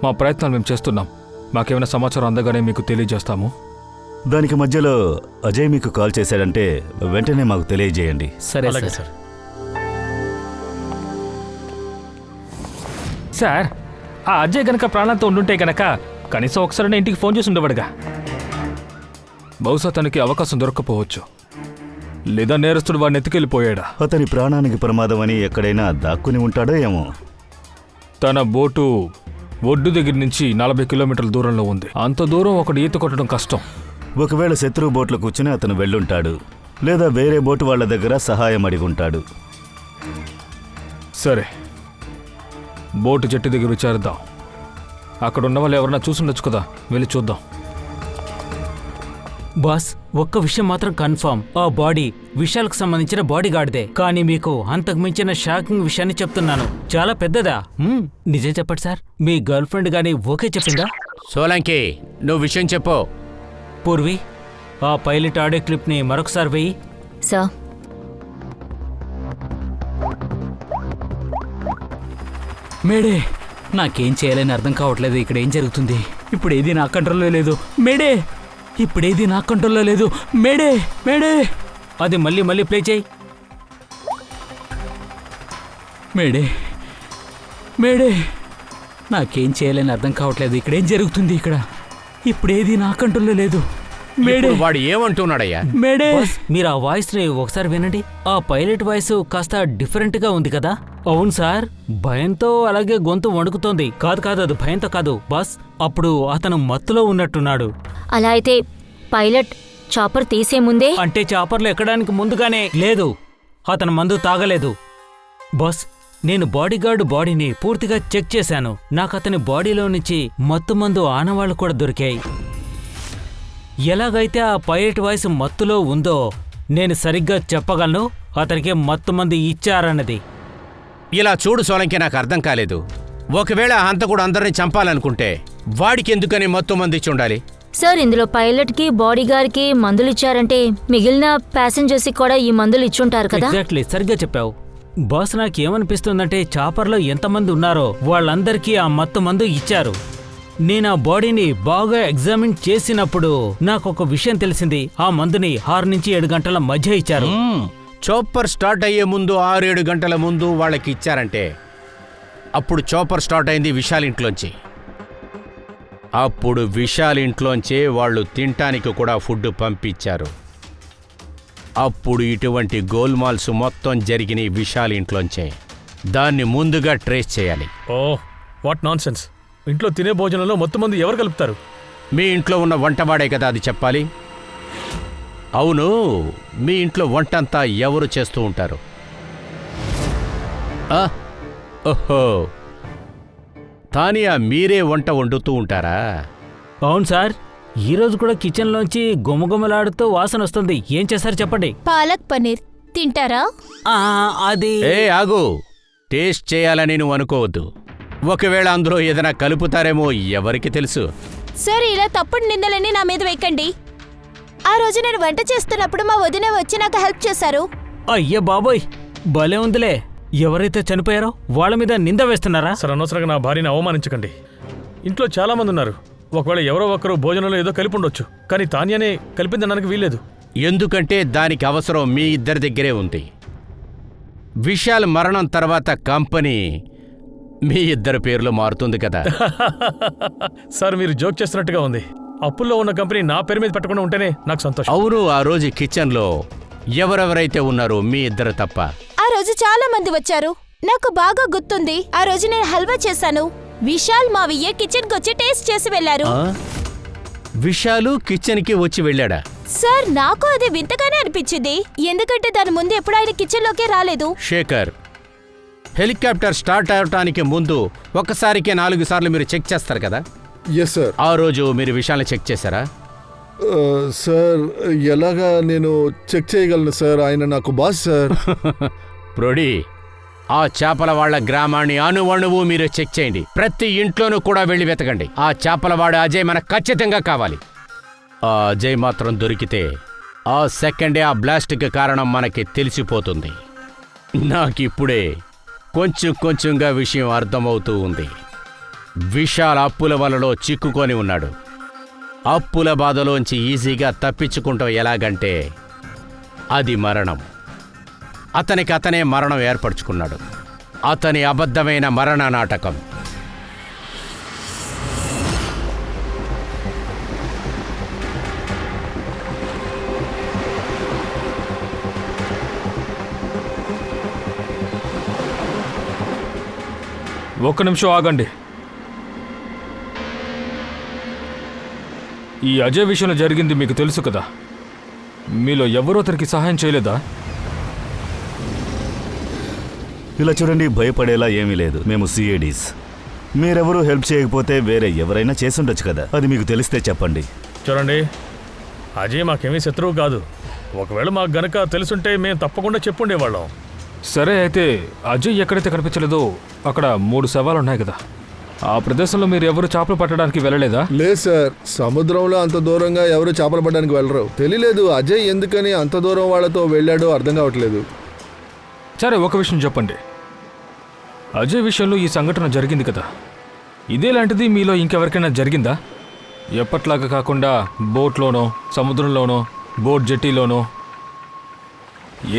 [SPEAKER 2] మా ప్రయత్నాలు మేము చేస్తున్నాం. మాకేమైనా సమాచారం అందగానే మీకు తెలియజేస్తాము.
[SPEAKER 7] దానికి మధ్యలో అజయ్ మీకు కాల్ చేశాడంటే వెంటనే మాకు తెలియజేయండి.
[SPEAKER 1] సరే
[SPEAKER 5] అలాగే
[SPEAKER 1] సార్.
[SPEAKER 2] సార్, ఆ అజయ్ గనక ప్రాణాలతో ఉండుంటే గనక కనీసం ఒకసారి ఇంటికి ఫోన్ చేసి ఉండేవాడుగా. బహుశా తనకి అవకాశం దొరక్కపోవచ్చు, లేదా నేరస్తుడు వాడిని ఎత్తుకెళ్ళిపోయాడా.
[SPEAKER 7] అతని ప్రాణానికి ప్రమాదం అని ఎక్కడైనా దాక్కుని ఉంటాడో ఏమో.
[SPEAKER 2] తన బోటు ఒడ్డు దగ్గర నుంచి 40 కిలోమీటర్ల దూరంలో ఉంది. అంత దూరం ఒకటి ఈత కొట్టడం కష్టం.
[SPEAKER 7] ఒకవేళ శత్రువు బోట్లో కూర్చుని అతను వెళ్ళుంటాడు, లేదా వేరే బోటు వాళ్ళ దగ్గర సహాయం అడిగుంటాడు.
[SPEAKER 2] సరే, బోటు చెట్టు దగ్గర విచారిద్దాం. అక్కడ ఉన్న వాళ్ళు ఎవరన్నా చూసుండొచ్చు కదా, వెళ్ళి చూద్దాం.
[SPEAKER 1] బాస్, ఒక్క విషయం మాత్రం కన్ఫర్మ్, ఆ బాడీ విశాల్కు సంబంధించిన బాడీ గార్డ్దే. కానీ మీకు అంతకు మించిన షాకింగ్ విషయాన్ని చెప్తున్నాను. చాలా పెద్దదా. నిజం చెప్పండి సార్, మీ గర్ల్ ఫ్రెండ్ గానీ ఓకే చెప్పిందా?
[SPEAKER 3] సోలంకి, నువ్వు విషయం చెప్పు.
[SPEAKER 1] పూర్వి, ఆ పైలట్ ఆడియో క్లిప్ని మరొకసారి వెయ్యి.
[SPEAKER 6] సార్,
[SPEAKER 1] మేడే, నాకేం చేయాలని అర్థం కావట్లేదు. ఇక్కడ ఏం జరుగుతుంది? ఇప్పుడేది నా కంట్రోల్లో లేదు. మేడే, ఇప్పుడేది నా కంట్రోల్లో లేదు. మేడే, మేడే, అది మళ్ళీ మళ్ళీ ప్లే చేయి. మేడే, మేడే, నాకేం చేయాలని అర్థం కావట్లేదు. ఇక్కడేం జరుగుతుంది? ఇక్కడ ఇప్పుడేది నా కంట్రోల్లో లేదు. మేడే,
[SPEAKER 3] ఇప్పుడు వాడు ఏమంటున్నాడయ్యా?
[SPEAKER 1] మేడే, మీరు ఆ వాయిస్ ని ఒకసారి వినండి. ఆ పైలట్ వాయిస్ కాస్త డిఫరెంట్ గా ఉంది కదా? అవును సార్, భయంతో అలాగే గొంతు వణుకుతోంది. కాదు కాదు, అది భయంతో కాదు బాస్, అప్పుడు అతను మత్తులో ఉన్నట్టున్నాడు.
[SPEAKER 6] అలా అయితే పైలట్ చాపర్ తీసే ముందే?
[SPEAKER 1] అంటే చాపర్లు ఎక్కడానికి ముందుగానే లేదు, అతను మందు తాగలేదు. బాస్, నేను బాడీగార్డు బాడీని పూర్తిగా చెక్ చేశాను. నాకు అతని బాడీలో నుంచి మత్తు మందు ఆనవాళ్లు కూడా దొరికాయి. ఎలాగైతే ఆ పైలట్ వాయిస్ మత్తులో ఉందో నేను సరిగ్గా చెప్పగలను అతనికి మత్తు మందు ఇచ్చారన్నది.
[SPEAKER 3] ఇలా చూడు సోలంకి, నాకు అర్థం కాలేదు. ఒకవేళ హంతకుడు అందరిని చంపాలనుకుంటే వాడికి ఎందుకని మొత్తం మంది ఇచ్చి ఉండాలి?
[SPEAKER 6] సార్, ఇందులో పైలట్కి బాడీగార్డ్కి మందులు ఇచ్చారంటే మిగిలిన ప్యాసింజర్స్కి కూడా ఈ మందులు ఇచ్చుంటారు కదా?
[SPEAKER 1] ఎగ్జాక్ట్లీ, సరిగ్గా చెప్పావు బాస్. నాకేమనిపిస్తుందంటే చాపర్లో ఎంతమంది ఉన్నారో వాళ్ళందరికీ ఆ మత్తు మందు ఇచ్చారు.
[SPEAKER 9] నేను ఆ బాడీని బాగా ఎగ్జామిన్ చేసినప్పుడు నాకు ఒక విషయం తెలిసింది. ఆ మందుని 6 నుంచి 7 గంటల మధ్య ఇచ్చారు.
[SPEAKER 3] చాపర్ స్టార్ట్ అయ్యే ముందు 6-7 గంటల ముందు వాళ్ళకి ఇచ్చారంటే అప్పుడు చాపర్ స్టార్ట్ అయింది విశాల్ ఇంట్లోంచి. అప్పుడు విశాల్ ఇంట్లోంచే వాళ్ళు తినటానికి కూడా ఫుడ్ పంపించారు. అప్పుడు ఇటువంటి గోల్మాల్స్ మొత్తం జరిగినాయి విశాల్ ఇంట్లోంచే. దాన్ని ముందుగా ట్రేస్ చేయాలి.
[SPEAKER 5] Oh what nonsense. ఇంట్లో తినే భోజనంలో మొత్తం మంది ఎవరు కలుపుతారు?
[SPEAKER 3] మీ ఇంట్లో ఉన్న వంటవాడే కదా అది చెప్పాలి. అవును, మీ ఇంట్లో వంటంతా ఎవరు చేస్తూ ఉంటారు? ఓహో, తానియా మీరే వంట వండుతూ ఉంటారా?
[SPEAKER 9] అవును సార్, ఈ రోజు కూడా కిచెన్లోంచి గుమగుమలాడుతూ వాసన వస్తుంది. ఏం చేశారు చెప్పండి?
[SPEAKER 4] పాలక్ పనీర్ తింటారా?
[SPEAKER 9] అది
[SPEAKER 3] ఆగు, టేస్ట్ చేయాలని నువ్వు అనుకోవద్దు. ఒకవేళ అందులో ఏదైనా కలుపుతారేమో ఎవరికి తెలుసు.
[SPEAKER 4] సార్, ఇలా తప్పుడు నిందలన్నీ నా మీద వేయకండి. ఆ రోజు నేను వంట చేస్తున్నప్పుడు మా వదిన వచ్చి నాకు హెల్ప్ చేశారు.
[SPEAKER 9] అయ్య బాబోయ్, భలే ఉందిలే. ఎవరైతే చనిపోయారో వాళ్ళ మీద నింద వేస్తున్నారా?
[SPEAKER 5] సార్, అనవసరంగా నా భార్యని అవమానించకండి. ఇంట్లో చాలా మంది ఉన్నారు. ఒకవేళ ఎవరో ఒకరు భోజనంలో ఏదో కలిపి ఉండొచ్చు, కానీ తాన్యానే కలిపిందనడానికి వీల్లేదు.
[SPEAKER 3] ఎందుకంటే దానికి అవసరం మీ ఇద్దరి దగ్గరే ఉంది. విశాల్ మరణం తర్వాత కంపెనీ మీ ఇద్దరి పేర్లు మారుతుంది కదా.
[SPEAKER 5] సార్, మీరు జోక్ చేస్తున్నట్టుగా ఉంది. అప్పుల్లో ఉన్న కంపెనీ నా పేరు మీద పెట్టకుండా ఉంటేనే నాకు సంతోషం.
[SPEAKER 3] అవును, ఆ రోజు కిచెన్లో ఎవరెవరైతే ఉన్నారో మీ ఇద్దరు తప్ప.
[SPEAKER 4] ఆ రోజు చాలా మంది వచ్చారు. నాకు బాగా గుర్తుంది. ఆ రోజు నేను హల్వా చేశాను. విశాల్ మావయ్య కిచెన్ వచ్చి టేస్ట్ చేసి వెళ్లారు.
[SPEAKER 3] విశాలు కిచెన్కి వచ్చి వెళ్ళాడా?
[SPEAKER 4] సార్, నాకు అది వింతగానే అనిపించింది. ఎందుకంటే దాని ముందు ఎప్పుడు ఆయన కిచెన్ లోకే రాలేదు.
[SPEAKER 3] శేఖర్, హెలికాప్టర్ స్టార్ట్ అవటానికి ముందు ఒక్కసారికి 4 సార్లు మీరు చెక్ చేస్తారు కదా?
[SPEAKER 8] Yes sir.
[SPEAKER 3] ఆ రోజు మీరు విషయాన్ని చెక్ చేశారా?
[SPEAKER 8] సార్, ఎలాగా నేను చెక్ చేయగలను సార్? ఆయన నాకు బాస్ సార్.
[SPEAKER 3] ప్రొడి, ఆ చేపల వాళ్ల గ్రామాన్ని అణువణువు మీరు చెక్ చేయండి. ప్రతి ఇంట్లోనూ కూడా వెళ్ళి వెతకండి. ఆ చేపలవాడు అజయ్ మనకు ఖచ్చితంగా కావాలి. ఆ అజయ్ మాత్రం దొరికితే ఆ సెకండే ఆ బ్లాస్ట్కి కారణం మనకి తెలిసిపోతుంది. నాకిప్పుడే కొంచెం కొంచెంగా విషయం అర్థమవుతూ ఉంది. విశాల్ అప్పుల వలలో చిక్కుకొని ఉన్నాడు. అప్పుల బాధలోంచి ఈజీగా తప్పించుకుంటాం ఎలాగంటే అది మరణం. అతనికి అతనే మరణం ఏర్పరచుకున్నాడు. అతని అబద్ధమైన మరణ నాటకం.
[SPEAKER 2] ఒక్క నిమిషం ఆగండి. ఈ అజయ్ విషయంలో జరిగింది మీకు తెలుసు కదా. మీలో ఎవరూ అతనికి సహాయం చేయలేదా?
[SPEAKER 7] ఇలా చూడండి, భయపడేలా ఏమీ లేదు. మేము సిఐడీస్. మీరెవరూ హెల్ప్ చేయకపోతే వేరే ఎవరైనా చేసుండొచ్చు కదా. అది మీకు తెలిస్తే చెప్పండి.
[SPEAKER 5] చూడండి, అజయ్ మాకేమీ శత్రువు కాదు. ఒకవేళ మాకు గనక తెలుసుంటే మేము తప్పకుండా చెప్పుండేవాళ్ళం.
[SPEAKER 2] సరే, అయితే అజయ్ ఎక్కడైతే కనిపించలేదో అక్కడ 3 శవాలు ఉన్నాయి కదా. ఆ ప్రదేశంలో మీరు ఎవరు చేపలు పట్టడానికి వెళ్ళలేదా?
[SPEAKER 8] లేదు సార్, సముద్రంలో అంత దూరంగా ఎవరు చేపలు పట్టడానికి వెళ్ళరు. తెలియలేదు అజయ్ ఎందుకని అంత దూరం వాళ్ళతో వెళ్ళాడో అర్థం కావట్లేదు.
[SPEAKER 2] సరే, ఒక విషయం చెప్పండి. అజయ్ విషయంలో ఈ సంఘటన జరిగింది కదా, ఇదేలాంటిది మీలో ఇంకెవరికైనా జరిగిందా? ఎప్పట్లాగా కాకుండా బోట్లోనో, సముద్రంలోనో, బోట్ జెట్టీలోనో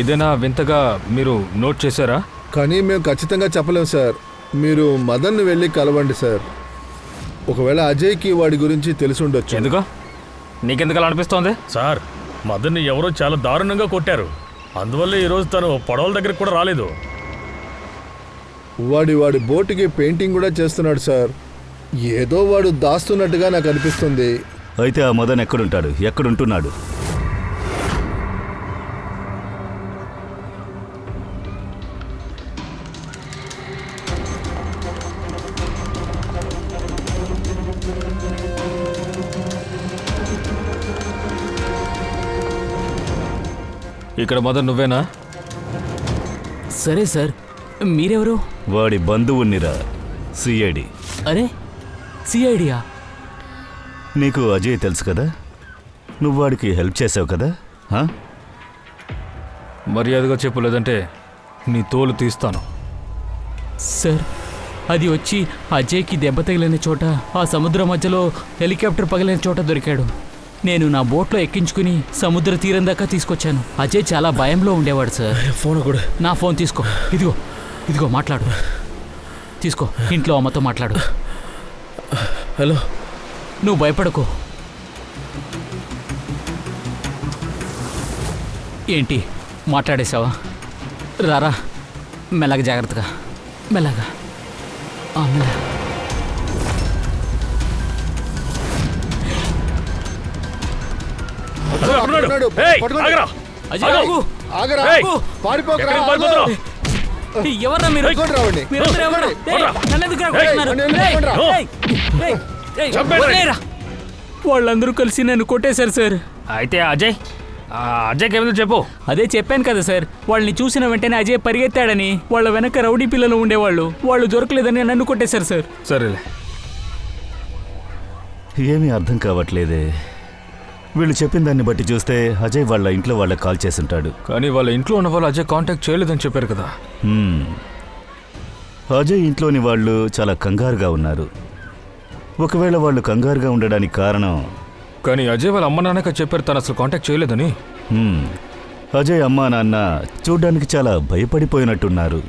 [SPEAKER 2] ఏదైనా వింతగా మీరు నోట్ చేశారా?
[SPEAKER 8] కానీ మేము ఖచ్చితంగా చెప్పలేం సార్. మీరు మదన్ను వెళ్ళి కలవండి సార్. ఒకవేళ అజయ్కి వాడి గురించి తెలిసి ఉండొచ్చు.
[SPEAKER 2] ఎందుకు? నీకెందుకు అలా అనిపిస్తోంది?
[SPEAKER 5] సార్, మదన్ని ఎవరో చాలా దారుణంగా కొట్టారు. అందువల్ల ఈరోజు తను పడవల దగ్గరికి కూడా రాలేదు.
[SPEAKER 8] వాడి బోటుకి పెయింటింగ్ కూడా చేస్తున్నాడు సార్. ఏదో వాడు దాస్తున్నట్టుగా నాకు అనిపిస్తుంది.
[SPEAKER 7] అయితే ఆ మదన్ ఎక్కడుంటాడు? ఎక్కడుంటున్నాడు?
[SPEAKER 2] ఇక్కడ మదన్ నువ్వేనా?
[SPEAKER 1] సరే సార్, మీరెవరు?
[SPEAKER 7] వాడి బంధువునిరా, సిఐడి.
[SPEAKER 1] అరే, సిఐడియా?
[SPEAKER 7] నీకు అజయ్ తెలుసు కదా, నువ్వు వాడికి హెల్ప్ చేసావు కదా.
[SPEAKER 2] మర్యాదగా చెప్పు, లేదంటే నీ తోలు తీస్తాను.
[SPEAKER 1] సార్, అది వచ్చి అజయ్కి దెబ్బ తగిలిన చోట ఆ సముద్రం మధ్యలో హెలికాప్టర్ పగిలిన చోట దొరికాడు. నేను నా బోట్లో ఎక్కించుకుని సముద్ర తీరం దాకా తీసుకొచ్చాను. అజయ్ చాలా భయంలో ఉండేవాడు సార్.
[SPEAKER 5] ఫోన్ కూడా
[SPEAKER 1] నా ఫోన్ తీసుకో, ఇదిగో మాట్లాడు. తీసుకో, ఇంట్లో అమ్మతో మాట్లాడు.
[SPEAKER 5] హలో.
[SPEAKER 1] నువ్వు భయపడకు. ఏంటి మాట్లాడేశావా? రారా, మెల్లగా, జాగ్రత్తగా, మెల్లగా. మెల్లగా. అజయ్ బాబు, ఎవర్రా మీరు? మీరందరూ ఎవరు? నన్ను ఎందుకు కొడుతున్నారు? వదిలేయరా. వాళ్ళందరూ కలిసి నన్ను కొట్టేశారు సార్.
[SPEAKER 2] అయితే అజయ్కి ఏమిటో చెప్పు.
[SPEAKER 1] అదే చెప్పాను కదా సార్, వాళ్ళని చూసిన వెంటనే అజయ్ పరిగెత్తాడని. వాళ్ళ వెనక రౌడీ పిల్లలు ఉండేవాళ్ళు, వాళ్ళు దొరకలేదని నన్ను కొట్టేశారు సార్.
[SPEAKER 2] సరేలే.
[SPEAKER 7] ఏమీ అర్థం కావట్లేదే. వీళ్ళు చెప్పిన దాన్ని బట్టి చూస్తే అజయ్ వాళ్ళ ఇంట్లో వాళ్ళకి కాల్ చేసుంటాడు.
[SPEAKER 2] కానీ వాళ్ళ ఇంట్లో ఉన్న వాళ్ళు అజయ్ కాంటాక్ట్ చేయలేదని చెప్పారు కదా.
[SPEAKER 7] అజయ్ ఇంట్లోని వాళ్ళు చాలా కంగారుగా ఉన్నారు. ఒకవేళ వాళ్ళు కంగారుగా ఉండడానికి కారణం,
[SPEAKER 2] కానీ అజయ్ వాళ్ళ అమ్మ నాన్నక చెప్పారు తను అసలు కాంటాక్ట్ చేయలేదని.
[SPEAKER 7] అజయ్ అమ్మా నాన్న చూడ్డానికి చాలా భయపడిపోయినట్టున్నారు.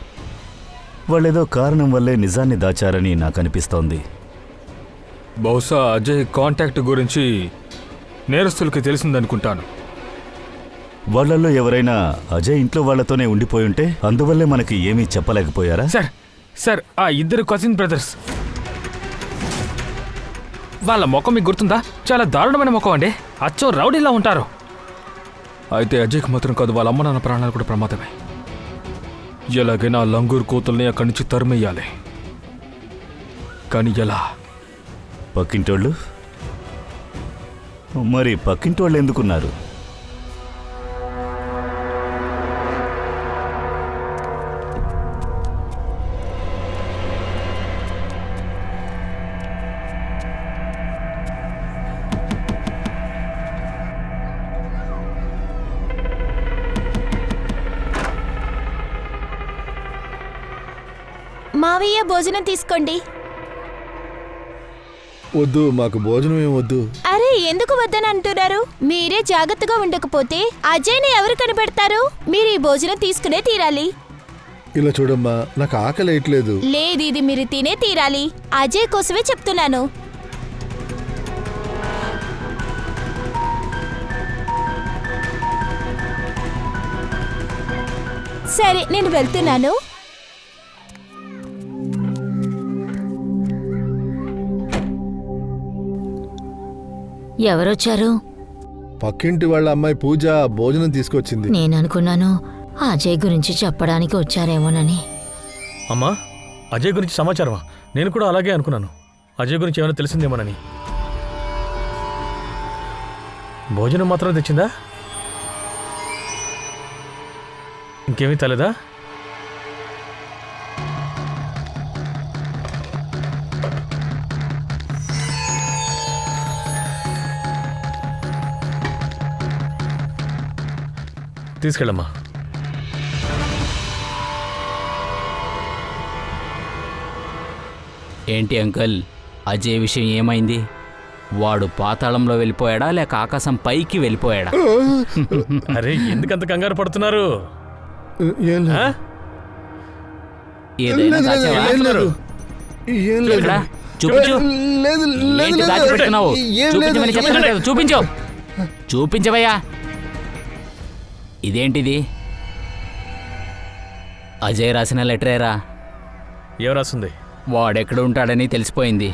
[SPEAKER 7] వాళ్ళేదో కారణం వల్లే నిజాన్ని దాచారని నాకు అనిపిస్తోంది.
[SPEAKER 2] బహుశా అజయ్ కాంటాక్ట్ గురించి నేరస్తులకి తెలిసిందనుకుంటాను.
[SPEAKER 7] వాళ్ళల్లో ఎవరైనా అజయ్ ఇంట్లో వాళ్లతోనే ఉండిపోయి ఉంటే అందువల్లే మనకి ఏమీ చెప్పలేకపోయారా?
[SPEAKER 2] సార్ ఆ ఇద్దరు కజిన్ బ్రదర్స్, వాళ్ళ ముఖం మీకు గుర్తుందా? చాలా దారుణమైన ముఖం అండి. అచ్చం రౌడీలా ఉంటారు. అయితే అజయ్కి మాత్రం కాదు, వాళ్ళ అమ్మ నాన్న ప్రాణాలు కూడా ప్రమాదమే. ఎలాగైనా లంగూరు కోతుల్ని అక్కడి నుంచి తరిమేయాలి. కానీ ఎలా?
[SPEAKER 7] పక్కింటోళ్ళు? మరి పక్కింటోళ్ళు ఎందుకున్నారు?
[SPEAKER 4] మావయ్య భోజనం తీసుకోండి.
[SPEAKER 8] వద్దు, మాకు భోజనం ఏం వద్దు.
[SPEAKER 4] అరే ఎందుకు వద్దని అంటున్నారు? మీరే జాగ్రత్తగా ఉండకపోతే అజయ్ని ఎవరు కనిపెడతారు? మీరు ఈ భోజనం తీసుకునే తీరాలి.
[SPEAKER 8] ఇలా చూడమ్మా, నాకు ఆకలి వేయట్లేదు.
[SPEAKER 4] లేదు, ఇది మీరు తినే తీరాలి. అజయ్ కోసమే చెప్తున్నాను. సరే, నేను వెళ్తున్నాను.
[SPEAKER 6] ఎవరొచ్చారు?
[SPEAKER 8] పక్కింటి వాళ్ళ అమ్మాయి పూజ భోజనం తీసుకొచ్చింది.
[SPEAKER 6] నేను అనుకున్నాను అజయ్ గురించి చెప్పడానికి వచ్చారేమోనని.
[SPEAKER 5] అమ్మా, అజయ్ గురించి సమాచారమా? నేను కూడా అలాగే అనుకున్నాను. అజయ్ గురించి ఏమైనా తెలిసిందేమోనని. భోజనం మాత్రం తెచ్చిందా? ఇంకేమీ తెలదా? తీసుకెళ్ళమ్మా.
[SPEAKER 1] ఏంటి అంకల్, అజయ్ విషయం ఏమైంది? వాడు పాతాళంలో వెళ్ళిపోయాడా లేక ఆకాశం పైకి వెళ్ళిపోయాడా?
[SPEAKER 5] అరే ఎందుకంత కంగారు పడుతున్నారు?
[SPEAKER 8] ఏం లేదు.
[SPEAKER 5] ఆ?
[SPEAKER 1] ఏదైనా దాచావా?
[SPEAKER 8] ఏం లేదు. ఏం లేదు.
[SPEAKER 1] ఎక్కడా? చూపించు.
[SPEAKER 8] లేదు, లేదు,
[SPEAKER 1] ఏంటి
[SPEAKER 8] లేదు.
[SPEAKER 1] దాచిపెట్టుకున్నావు?
[SPEAKER 8] ఏం లేదు.
[SPEAKER 1] చూపించమని చెప్తున్నాను కదా, చూపించు. చూపించవయ్యా. ఇదేంటిది? అజయ్ రాసిన లెటరేరా?
[SPEAKER 5] ఏం రాస్తుంది?
[SPEAKER 1] వాడెక్కడ ఉంటాడని తెలిసిపోయింది.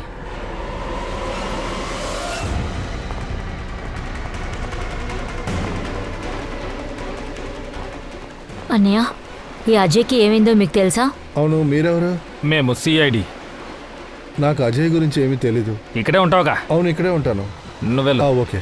[SPEAKER 6] అన్నయ్య, ఈ అజయ్కి ఏమైందో మీకు తెలుసా?
[SPEAKER 8] అవును, మీరెవరు?
[SPEAKER 2] మేము సిఐడి.
[SPEAKER 8] నాకు అజయ్ గురించి ఏమీ తెలీదు.
[SPEAKER 2] ఇక్కడే ఉంటావుగా?
[SPEAKER 8] అవును, ఇక్కడే ఉంటాను.
[SPEAKER 2] నువ్వెళ్ళు.
[SPEAKER 8] ఓకే.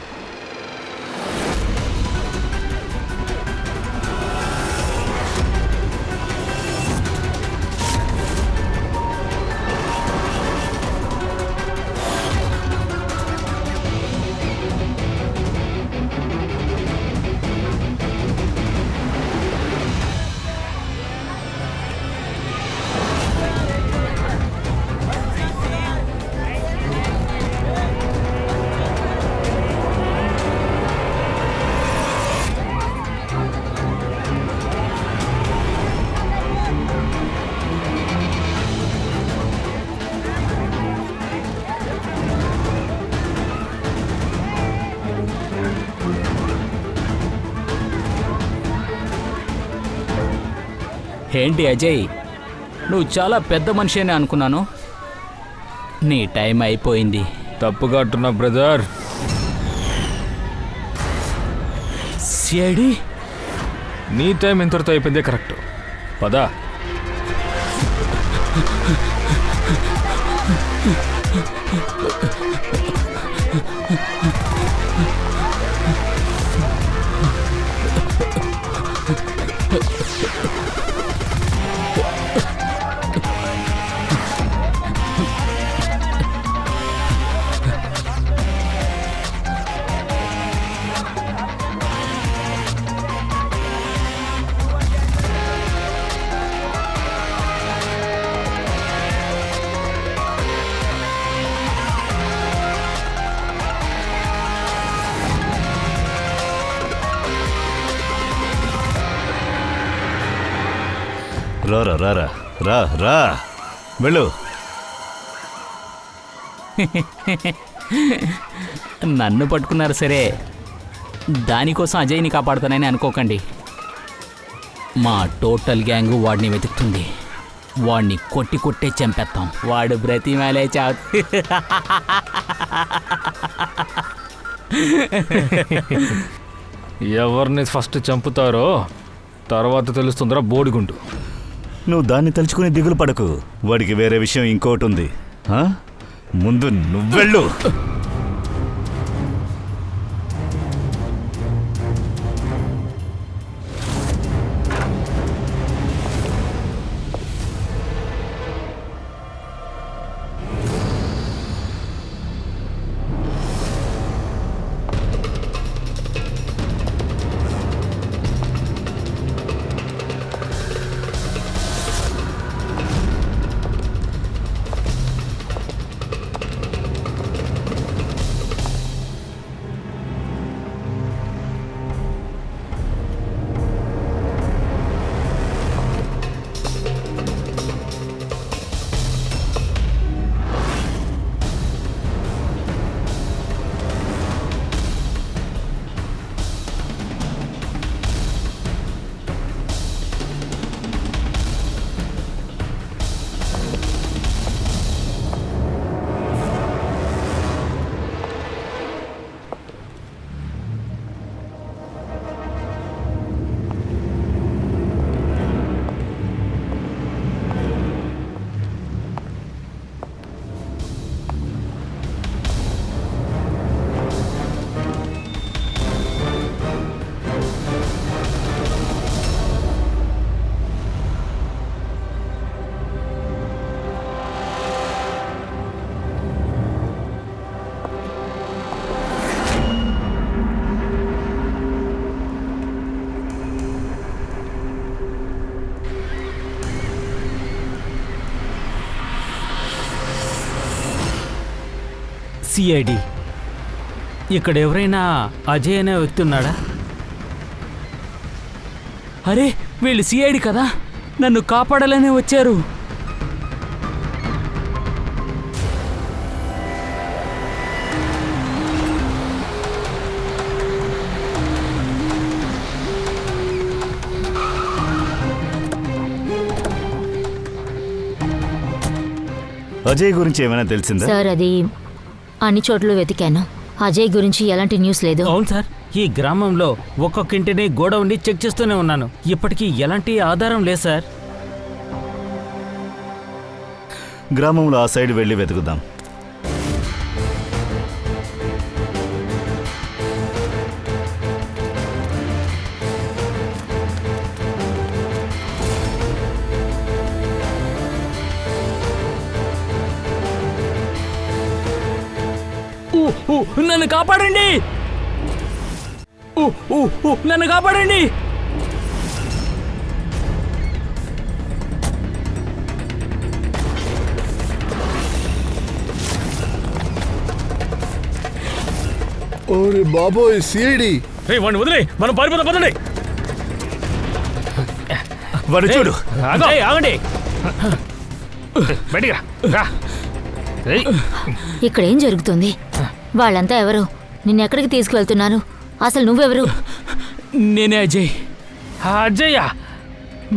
[SPEAKER 1] ఏంటి అజయ్, నువ్వు చాలా పెద్ద మనిషి అని అనుకున్నాను. నీ టైం అయిపోయింది.
[SPEAKER 2] తప్పుగా అంటున్నా బ్రదర్.
[SPEAKER 1] సిఐడి,
[SPEAKER 2] నీ టైం ఎంతటితో అయిపోయిందే కరెక్ట్. పదా.
[SPEAKER 7] రారా రారా రా రా వెళ్ళు.
[SPEAKER 1] నన్ను పట్టుకున్నారు సరే, దానికోసం అజయ్ని కాపాడుతానని అనుకోకండి. మా టోటల్ గ్యాంగు వాడిని వెతుకుతుంది. వాడిని కొట్టి కొట్టే చంపేస్తాం. వాడు బ్రతిమాలే చావు.
[SPEAKER 2] ఎవరిని ఫస్ట్ చంపుతారో తర్వాత తెలుస్తుందిరా బోడిగుండు.
[SPEAKER 7] నువ్వు దాన్ని తలుచుకుని దిగులు పడకు. వాడికి వేరే విషయం ఇంకోటి ఉంది. ముందు నువ్వెళ్ళు.
[SPEAKER 9] సిఐడి, ఇక్కడ ఎవరైనా అజయ్ అనే వ్యక్తి ఉన్నాడా?
[SPEAKER 1] అరే, వీళ్ళు సిఐడి కదా, నన్ను కాపాడాలనే వచ్చారు.
[SPEAKER 7] అజయ్ గురించి ఏమైనా తెలిసిందా?
[SPEAKER 6] సార్, అది అన్ని చోట్ల వెతికాను. అజయ్ గురించి ఎలాంటి న్యూస్ లేదు.
[SPEAKER 9] అవును సార్, ఈ గ్రామంలో ఒక్కొక్క ఇంటిని గోడౌన్ని చెక్ చేస్తూనే ఉన్నాను. ఇప్పటికీ ఎలాంటి ఆధారం లేదు సార్.
[SPEAKER 7] గ్రామంలో ఆ సైడ్ వెళ్ళి వెతుకుదాం.
[SPEAKER 1] నన్ను కాపాడండి, నన్ను కాపాడండి.
[SPEAKER 8] ఓరే బాబోయ్, సిఐడి!
[SPEAKER 5] రే, వాడిని వదిలే, మనం పారిపోతాం. పదండి.
[SPEAKER 7] వాడు చూడు.
[SPEAKER 2] ఆగండి. బయటికి రా.
[SPEAKER 6] ఇక్కడ ఏం జరుగుతుంది? వాళ్ళంతా ఎవరు? నిన్నెక్కడికి తీసుకువెళ్తున్నారు? అసలు నువ్వెవరు?
[SPEAKER 1] నేనే అజయ్.
[SPEAKER 2] అజయ్య,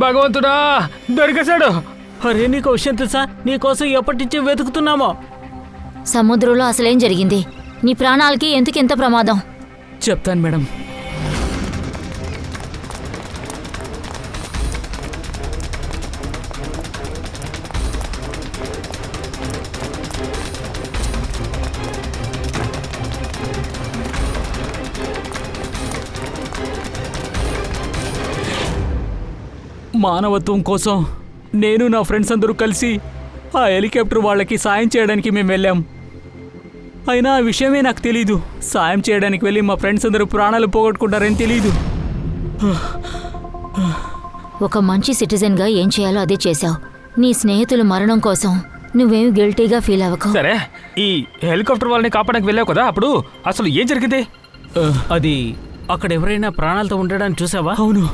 [SPEAKER 2] భగవంతుడా, దొరికేశాడు.
[SPEAKER 9] అరే నీకు విషయం తెలుసా, నీకోసం ఎప్పటి నుంచి వెతుకుతున్నామో.
[SPEAKER 6] సముద్రంలో అసలేం జరిగింది? నీ ప్రాణాలకి ఎందుకు ఎంత ప్రమాదం?
[SPEAKER 1] చెప్తాను మేడం. మానవత్వం కోసం నేను నా ఫ్రెండ్స్ అందరూ కలిసి ఆ హెలికాప్టర్ వాళ్ళకి సాయం చేయడానికి మేము వెళ్ళాం. అయినా ఆ విషయమే నాకు తెలీదు. సాయం చేయడానికి వెళ్ళి మా ఫ్రెండ్స్ అందరూ ప్రాణాలు పోగొట్టుకుంటారని తెలీదు.
[SPEAKER 6] ఒక మంచి సిటిజన్గా ఏం చేయాలో అదే చేశావు. నీ స్నేహితుల మరణం కోసం నువ్వేం గిల్టీగా ఫీల్ అవ్వకు.
[SPEAKER 2] సరే, ఈ హెలికాప్టర్ వాళ్ళని కాపాడడానికి వెళ్ళావు కదా, అప్పుడు అసలు ఏం జరిగింది?
[SPEAKER 9] అది అక్కడ ఎవరైనా ప్రాణాలతో ఉండడానికి చూసావా?
[SPEAKER 1] అవును,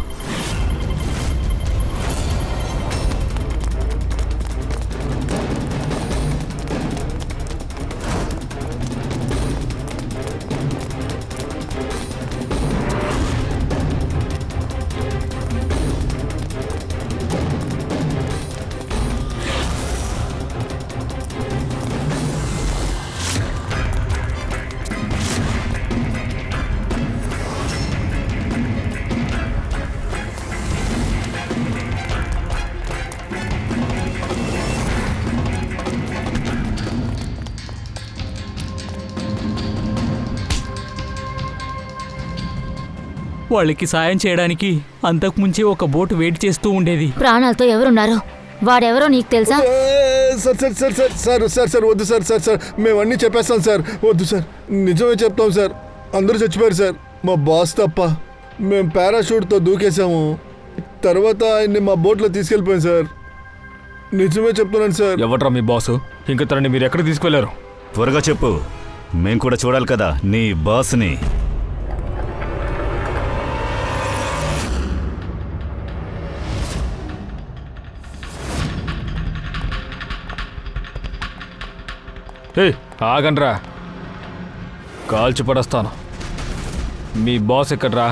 [SPEAKER 1] వాళ్ళకి సాయం చేయడానికి అంతకుముంచే ఒక బోటు వెయిట్ చేస్తూ ఉండేది.
[SPEAKER 6] ప్రాణాలతో ఎవరున్నారు? వాడెవరో నీకు తెలుసా?
[SPEAKER 8] Sir sir sir sir sir sir sir వద్దు సార్ సార్ సార్ మేము అన్నీ చెప్పేస్తాం సార్. వద్దు సార్, నిజమే చెప్తాం సార్. అందరూ చచ్చిపోయారు సార్, మా బాస్ తప్ప. మేము పారాషూట్తో దూకేసాము, తర్వాత ఆయన్ని మా బోట్లో తీసుకెళ్ళిపోయాం సార్. నిజమే చెప్తున్నాను సార్.
[SPEAKER 2] ఎవట్రా మీ బాసు? ఇంకా తనని మీరు ఎక్కడ తీసుకెళ్లారు?
[SPEAKER 7] త్వరగా చెప్పు, మేం కూడా చూడాలి కదా నీ బాస్ని.
[SPEAKER 2] ఆగండ్రా, కాల్చి పడేస్తాను. మీ బాస్ ఎక్కడ్రా?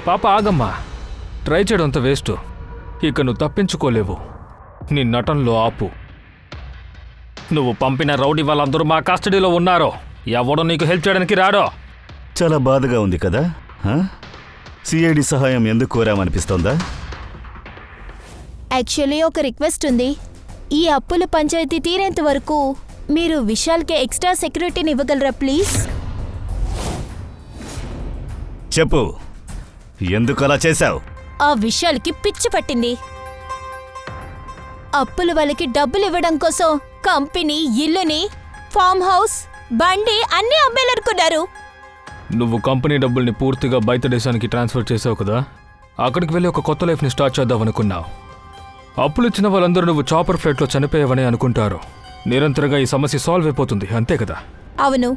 [SPEAKER 2] పాప ఆగమ్మా, ట్రై చేయడం అంత వేస్ట్. ఇక నువ్వు తప్పించుకోలేవు. నీ నటనలో ఆపు. నువ్వు పంపిన రౌడీ వాళ్ళందరూ మా కస్టడీలో ఉన్నారో. ఎవడో నీకు హెల్ప్ చేయడానికి రాడో.
[SPEAKER 7] చాలా బాధగా ఉంది కదా. సిఐడి సహాయం ఎందుకు కోరామనిపిస్తోందా?
[SPEAKER 4] యాక్చువల్లీ ఒక రిక్వెస్ట్ ఉంది. ఈ అప్పుల పంచాయతీ తీరేంత వరకు మీరు విశాల్కి ఎక్స్ట్రా సెక్యూరిటీని ఇవ్వగలరా ప్లీజ్?
[SPEAKER 7] చెప్పు, ఎందుకు అలా చేశావు?
[SPEAKER 4] ఆ విశాల్కి పిచ్చి పట్టింది. అప్పుల వాళ్ళకి డబ్బులు ఇవ్వడం కోసం కంపెనీ, ఇల్లుని, ఫామ్ హౌస్, బండి అన్నీ అమ్మేలనుకున్నారు.
[SPEAKER 2] నువ్వు కంపెనీ డబ్బుల్ని పూర్తిగా బయట దేశానికి ట్రాన్స్ఫర్ చేసావు కదా. అక్కడికి వెళ్ళి ఒక కొత్త లైఫ్ని స్టార్ట్ చేద్దామనుకున్నావు. అప్పులు ఇచ్చిన వాళ్ళందరూ నువ్వు చాపర్ ఫ్లైట్లో చనిపోయావని అనుకుంటారు. నిరంతరంగా ఈ సమస్య సాల్వ్ అయిపోతుంది, అంతే కదా?
[SPEAKER 4] అవును,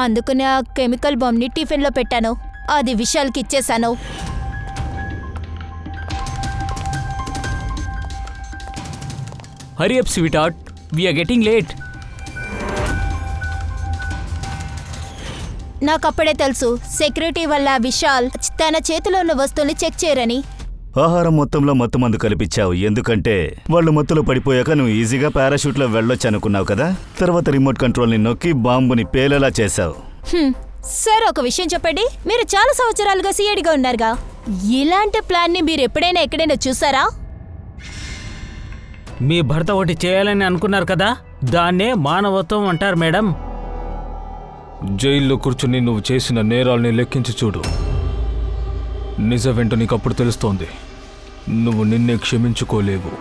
[SPEAKER 4] అందుకనే ఆ కెమికల్ బాంబ్ని టిఫిన్లో పెట్టాను. అది విశాల్కి ఇచ్చేశాను.
[SPEAKER 1] Hurry up sweetheart, we are getting late.
[SPEAKER 4] నాకప్పుడే తెలుసు సెక్యూరిటీ వల్ల విశాల్ తన చేతిలో ఉన్న వస్తువుల్ని చెక్ చేయరని.
[SPEAKER 7] ఆహారం మొత్తంలో మత్తు మందు కల్పించావు, ఎందుకంటే వాళ్ళు మత్తులో పడిపోయాక నువ్వు ఈజీగా పారాషూట్లో వెళ్ళొచ్చు అనుకున్నావు కదా. తర్వాత రిమోట్ కంట్రోల్ని నొక్కి బాంబుని పేలేలా చేశావు.
[SPEAKER 4] సార్, ఒక విషయం చెప్పండి. మీరు చాలా సంవత్సరాలుగా సిఐడిగా ఉన్నారుగా, ఇలాంటి ప్లాన్ని మీరు ఎప్పుడైనా ఎక్కడైనా చూసారా?
[SPEAKER 9] మీ భర్త ఒకటి చేయాలని అనుకున్నారు కదా, దాన్నే మానవత్వం అంటారు మేడం.
[SPEAKER 2] జైల్లో కూర్చుని నువ్వు చేసిన నేరాల్ని లెక్కించి చూడు. నిజమేంటో నీకు అప్పుడు తెలుస్తోంది. నువ్వు నిన్నే క్షమించుకోలేవు.